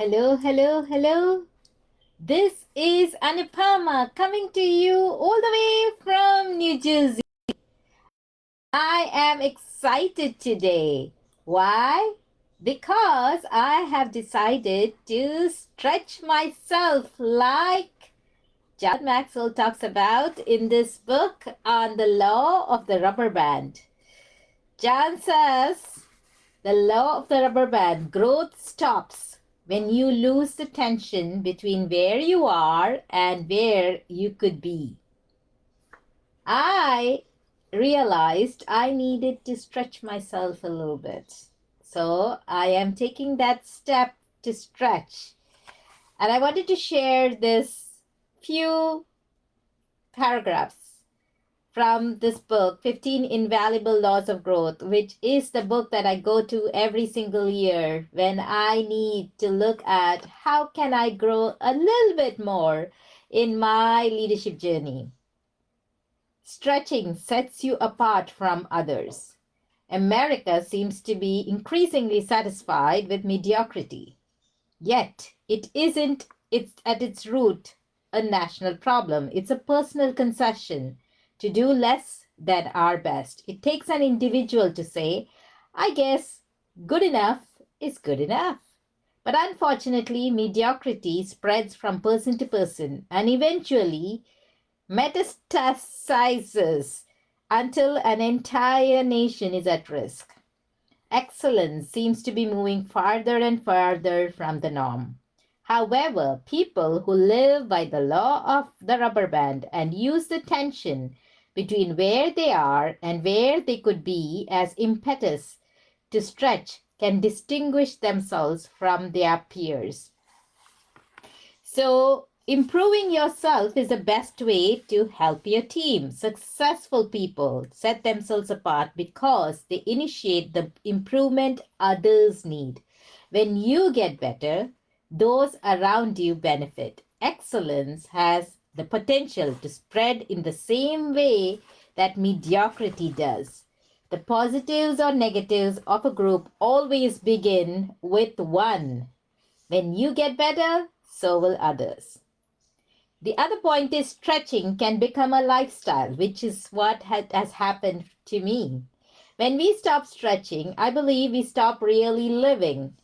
Hello, hello, hello. This is Anupama coming to you all the way from New Jersey. I am excited today. Why? Because I have decided to stretch myself like John Maxwell talks about in this book on the law of the rubber band. John says the law of the rubber band, growth stops when you lose the tension between where you are and where you could be. I realized I needed to stretch myself a little bit. So I am taking that step to stretch. And I wanted to share this few paragraphs from this book, 15 Invaluable Laws of Growth, which is the book that I go to every single year when I need to look at how can I grow a little bit more in my leadership journey. Stretching sets you apart from others. America seems to be increasingly satisfied with mediocrity. Yet, it isn't, it's at its root a national problem. It's a personal concession to do less than our best. It takes an individual to say, I guess good enough is good enough. But unfortunately, mediocrity spreads from person to person and eventually metastasizes until an entire nation is at risk. Excellence seems to be moving farther and farther from the norm. However, people who live by the law of the rubber band and use the tension between where they are and where they could be as impetus to stretch can distinguish themselves from their peers. So, improving yourself is the best way to help your team. Successful people set themselves apart because they initiate the improvement others need. When you get better, those around you benefit. Excellence has the potential to spread in the same way that mediocrity does. The positives or negatives of a group always begin with one. When you get better, so will others. The other point is stretching can become a lifestyle, which is what has happened to me. When we stop stretching, I believe we stop really living.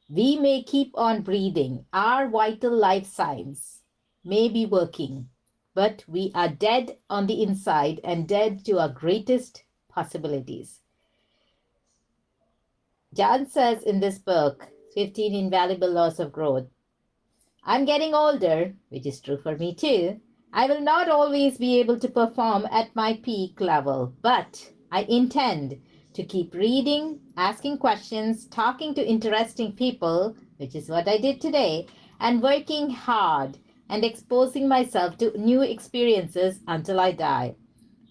We may keep on breathing. Our vital life signs may be working, but we are dead on the inside and dead to our greatest possibilities. John says in this book, 15 Invaluable Laws of Growth, I'm getting older, which is true for me too. I will not always be able to perform at my peak level, but I intend to keep reading, asking questions, talking to interesting people, which is what I did today, and working hard and exposing myself to new experiences until I die.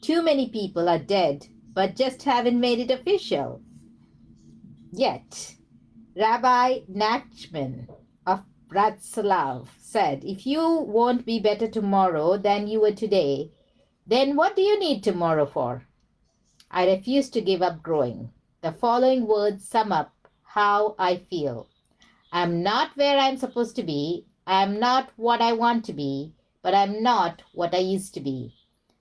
Too many people are dead, but just haven't made it official yet. Rabbi Nachman of Bratslav said, if you won't be better tomorrow than you were today, then what do you need tomorrow for? I refuse to give up growing. The following words sum up how I feel. I'm not where I'm supposed to be. I'm not what I want to be, but I'm not what I used to be.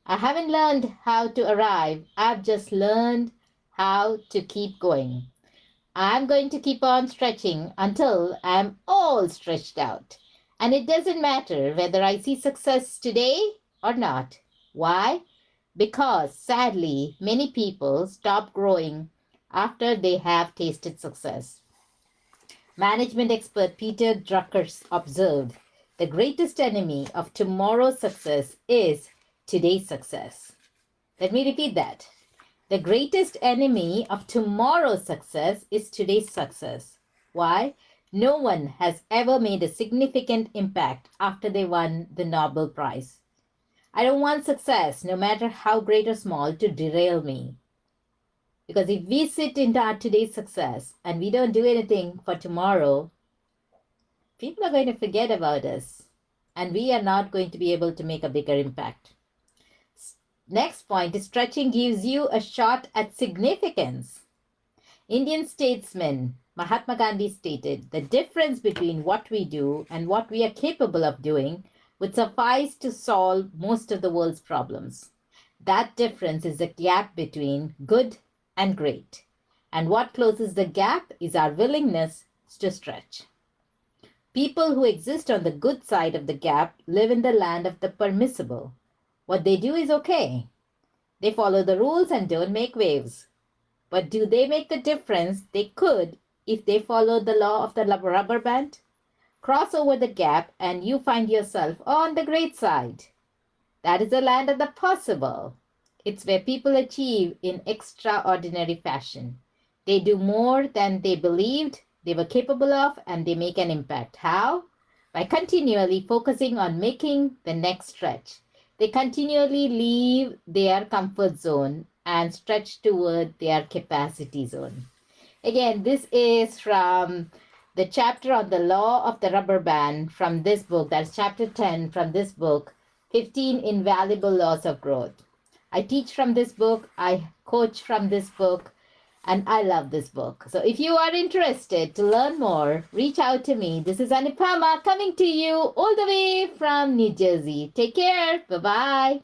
I haven't learned how to arrive. I've just learned how to keep going. I'm going to keep on stretching until I'm all stretched out. And it doesn't matter whether I see success today or not. Why? Because sadly, many people stop growing after they have tasted success. Management expert Peter Drucker observed, the greatest enemy of tomorrow's success is today's success. Let me repeat that. The greatest enemy of tomorrow's success is today's success. Why? No one has ever made a significant impact after they won the Nobel Prize. I don't want success, no matter how great or small, to derail me. Because if we sit in our today's success and we don't do anything for tomorrow, people are going to forget about us and we are not going to be able to make a bigger impact. Next point is stretching gives you a shot at significance. Indian statesman Mahatma Gandhi stated, the difference between what we do and what we are capable of doing would suffice to solve most of the world's problems. That difference is the gap between good and great. And what closes the gap is our willingness to stretch. People who exist on the good side of the gap live in the land of the permissible. What they do is okay. They follow the rules and don't make waves. But do they make the difference they could if they followed the law of the rubber band? Cross over the gap and you find yourself on the great side. That is the land of the possible. It's where people achieve in extraordinary fashion. They do more than they believed they were capable of, and they make an impact. How? By continually focusing on making the next stretch. They continually leave their comfort zone and stretch toward their capacity zone. Again, this is from the chapter on the law of the rubber band from this book. That's chapter 10 from this book, 15 Invaluable Laws of Growth. I teach from this book, I coach from this book, and I love this book. So if you are interested to learn more, reach out to me. This is Anupama coming to you all the way from New Jersey. Take care. Bye-bye.